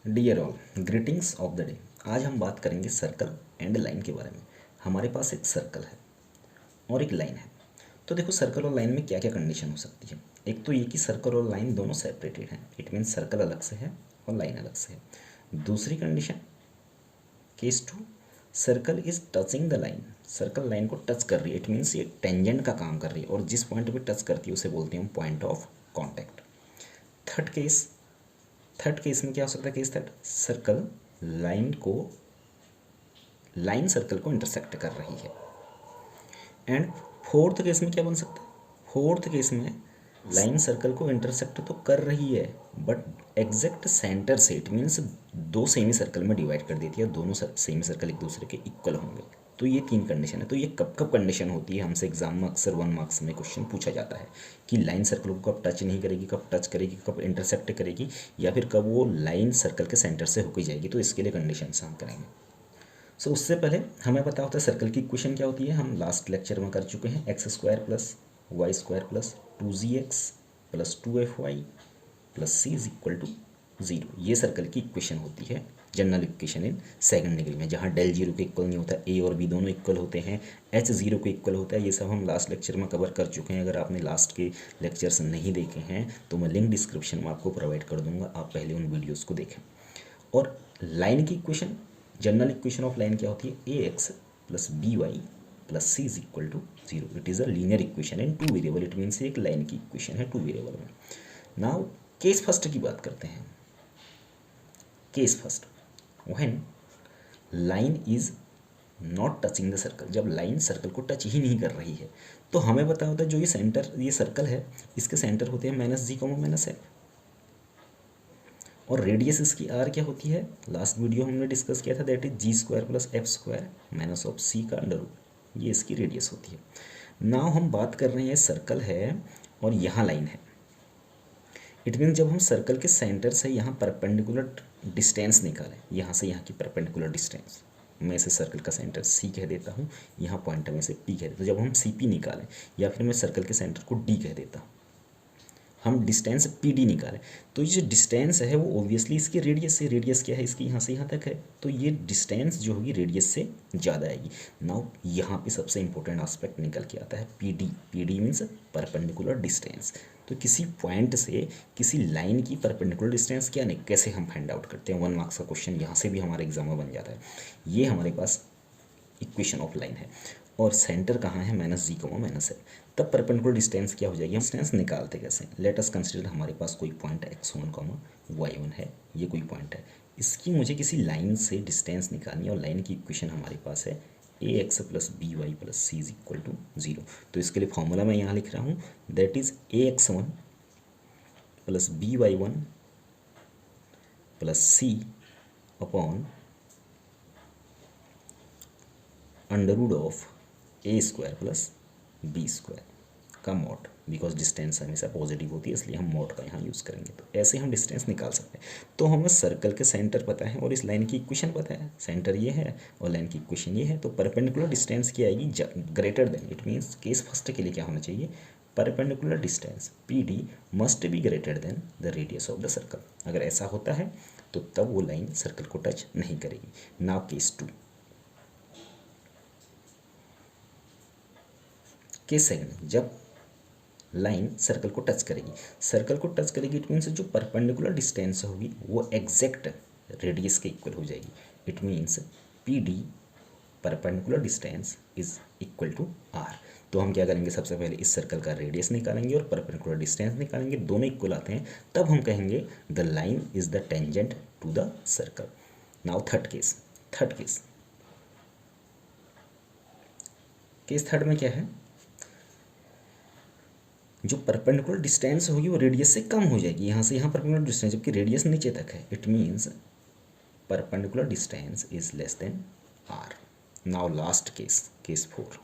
Dear all, greetings of the day. आज हम बात करेंगे सर्कल एंड लाइन के बारे में। हमारे पास एक सर्कल है और एक लाइन है। तो देखो, सर्कल और लाइन में क्या क्या कंडीशन हो सकती है। एक तो ये कि सर्कल और लाइन दोनों सेपरेटेड हैं, इट मीन्स सर्कल अलग से है और लाइन अलग से है। दूसरी condition, case two, circle is touching the line. Circle line को टच कर रही है, इट मीन्स ये टेंजेंट का काम कर रही है और जिस पॉइंट पे टच करती है उसे बोलते हैं हम point of contact. Third case में क्या हो सकता है। Case third, circle line circle को इंटरसेक्ट कर रही है। एंड फोर्थ केस में क्या बन सकता है। फोर्थ केस में लाइन सर्कल को इंटरसेक्ट तो कर रही है बट एग्जैक्ट सेंटर से, इट मीन्स दो सेमी सर्कल में डिवाइड कर देती है, दोनों सेमी सर्कल एक दूसरे के इक्वल होंगे। तो ये तीन कंडीशन है। तो ये कब कब कंडीशन होती है, हमसे एग्जाम में अक्सर 1 मार्क्स में क्वेश्चन पूछा जाता है कि लाइन सर्कल को कब टच नहीं करेगी, कब टच करेगी, कब इंटरसेक्ट करेगी, या फिर कब वो लाइन सर्कल के सेंटर से होकर जाएगी। तो इसके लिए कंडीशन हम करेंगे। सो उससे पहले हमें पता होता है सर्कल की इक्वेशन क्या होती है। हम लास्ट लेक्चर में कर चुके हैं, x square plus y square plus 2zx plus 2fy plus C is equal to 0। ये सर्कल की इक्वेशन होती है, general equation in second degree में, जहाँ डेल जीरो के इक्वल नहीं होता, ए और बी दोनों इक्वल होते हैं, एच जीरो के इक्वल होता है। ये सब हम लास्ट लेक्चर में कवर कर चुके हैं। अगर आपने लास्ट के लेक्चर्स नहीं देखे हैं तो मैं लिंक डिस्क्रिप्शन में आपको प्रोवाइड कर दूंगा, आप पहले उन वीडियोज़ को देखें। और लाइन की equation, general equation of line क्या होती है, A x plus B y plus C is equal to 0। It is a linear equation in 2 variable, it means एक लाइन की इक्वेशन है 2 वेरिएबल में। नाउ केस फर्स्ट की बात करते हैं। Case first, when line is not touching the circle, जब line circle को टच ही नहीं कर रही है, तो हमें पता होता है जो ये सर्कल है, इसके सेंटर होते हैं -g, -f, और रेडियस इसकी आर क्या होती है, लास्ट वीडियो हमने डिस्कस किया था, that is g² plus f² minus of c का अंडर रूट, ये इसकी रेडियस होती है। नाउ हम बात कर रहे हैं, सर्कल है और यहाँ लाइन है। इट मीन जब हम सर्कल के सेंटर से यहाँ परपेंडिकुलर डिस्टेंस निकालें, यहाँ से यहाँ की परपेंडिकुलर डिस्टेंस, मैं इसे सर्कल का सेंटर सी कह देता हूँ, यहाँ पॉइंट में से पी कह देता हूँ। जब हम सी पी निकालें, या फिर मैं सर्कल के सेंटर को डी कह देता हूँ, हम डिस्टेंस पी डी निकालें, तो ये जो डिस्टेंस है वो ओब्वियसली इसकी रेडियस से, रेडियस क्या है इसकी, यहाँ से यहाँ तक है, तो ये डिस्टेंस जो होगी रेडियस से ज़्यादा आएगी। नाउ यहाँ पे सबसे इंपॉर्टेंट एस्पेक्ट निकल के आता है P D. P D means perpendicular distance. तो किसी पॉइंट से किसी लाइन की परपेंडिकुलर डिस्टेंस क्या नहीं, कैसे हम फाइंड आउट करते हैं। 1 मार्क्स का क्वेश्चन यहाँ से भी हमारे एग्जाम में बन जाता है। ये हमारे पास इक्वेशन ऑफ लाइन है और सेंटर कहाँ है, -g, -f। तब परपेंडिकुलर डिस्टेंस क्या हो जाएगी, हम डिस्टेंस निकालते कैसे। लेट अस कंसीडर हमारे पास कोई पॉइंट x1, y1 है, ये कोई पॉइंट है, इसकी मुझे किसी लाइन से डिस्टेंस निकालनी है और लाइन की इक्वेशन हमारे पास है ax plus B y plus C is equal to 0। तो इसके लिए फॉर्मूला मैं यहाँ लिख रहा हूँ, that is ax1 plus by1 plus c upon under root of a² plus b² का मॉड, बिकॉज डिस्टेंस हमेशा पॉजिटिव होती है इसलिए हम मॉड का यहाँ यूज़ करेंगे। तो ऐसे हम डिस्टेंस निकाल सकते हैं। तो हमें सर्कल के सेंटर पता है और इस लाइन की इक्वेशन पता है, सेंटर ये है और लाइन की इक्वेशन ये है। तो परपेंडिकुलर डिस्टेंस क्या आएगी, greater than, it means case first के लिए क्या होना चाहिए, perpendicular distance P D must be greater than the radius of the circle. अगर ऐसा होता है तो तब वो लाइन सर्कल को टच नहीं करेगी। Now case two, case second, जब लाइन सर्कल को टच करेगी, सर्कल को टच करेगी, इट मीन्स जो परपेंडिकुलर डिस्टेंस होगी वो एग्जैक्ट रेडियस के इक्वल हो जाएगी। It means p d perpendicular distance is equal to r. तो हम क्या करेंगे, सबसे पहले इस सर्कल का रेडियस निकालेंगे और परपेंडिकुलर डिस्टेंस निकालेंगे, दोनों इक्वल आते हैं, तब हम कहेंगे the line is the tangent to the circle. Now third case, case third में क्या है, जो परपेंडिकुलर डिस्टेंस होगी वो रेडियस से कम हो जाएगी, यहाँ से यहाँ परपेंडिकुलर डिस्टेंस, जबकि रेडियस नीचे तक है। It means perpendicular distance is less than r. Now last case, case 4।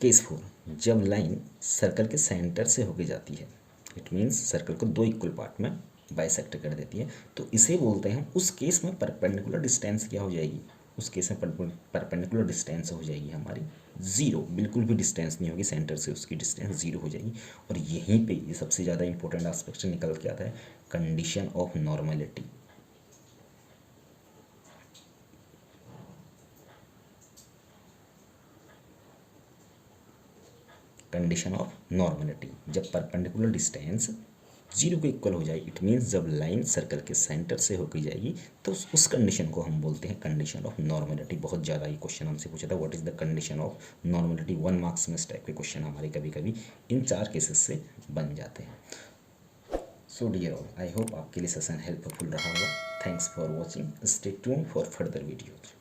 Case 4, जब लाइन सर्कल के सेंटर से होके जाती है, इट मीन्स सर्कल को दो इक्वल पार्ट में बाइसेक्ट कर देती है, तो इसे बोलते हैं, उस केस में परपेंडिकुलर डिस्टेंस क्या हो जाएगी, उस केस में परपेंडिकुलर डिस्टेंस हो जाएगी हमारी ज़ीरो, बिल्कुल भी डिस्टेंस नहीं होगी सेंटर से, उसकी डिस्टेंस ज़ीरो हो जाएगी। और यहीं पे ये सबसे ज़्यादा इंपॉर्टेंट एस्पेक्ट निकल के आता है, condition of normality. Condition of normality, जब परपेंडिकुलर डिस्टेंस जीरो को इक्वल हो जाए, इट मीन्स जब लाइन सर्कल के सेंटर से होकर जाएगी, तो उस कंडीशन को हम बोलते हैं कंडीशन ऑफ नॉर्मेलिटी। बहुत ज़्यादा ये क्वेश्चन हमसे पूछा था, what is the condition of normality, 1 marks में इस टाइप के क्वेश्चन हमारे कभी कभी इन 4 केसेस से बन जाते हैं। So dear all, I hope आपके लिए सेशन हेल्पफुल रहा होगा। Thanks for watching, stay tuned for further videos.